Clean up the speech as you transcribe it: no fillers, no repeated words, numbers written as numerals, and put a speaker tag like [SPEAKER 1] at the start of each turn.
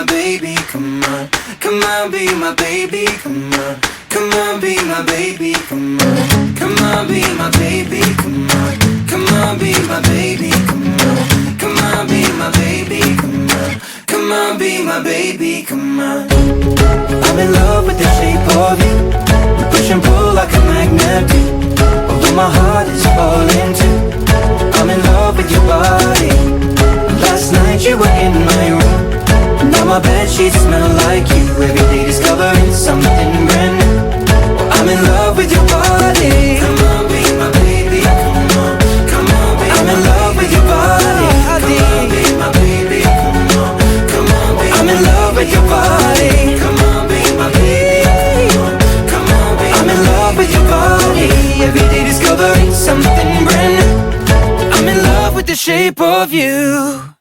[SPEAKER 1] my baby, come on. Come on, be my baby, come on. Come on, be my baby, come on. Come on, be my baby, come on. Come on, be my baby, come on. Come on, be my baby, come on. Come on, be my baby, come on. I'm in love with the shape of you. We push and pull like a magnet do. Although my heart is falling too. I'm in love with your body. Last night you were in my room. Now my bedsheets smell like you. Every day discovering something brand new. I'm in love with your body. Come on, be my baby, come on. Come on, be I'm in love with your body. Come on, be my baby, come on. Come on, be I'm in love with your body. Come on, be my baby, come on. Come on, be I'm in love with your body. Every day discovering something brand new. I'm in love with the shape of you.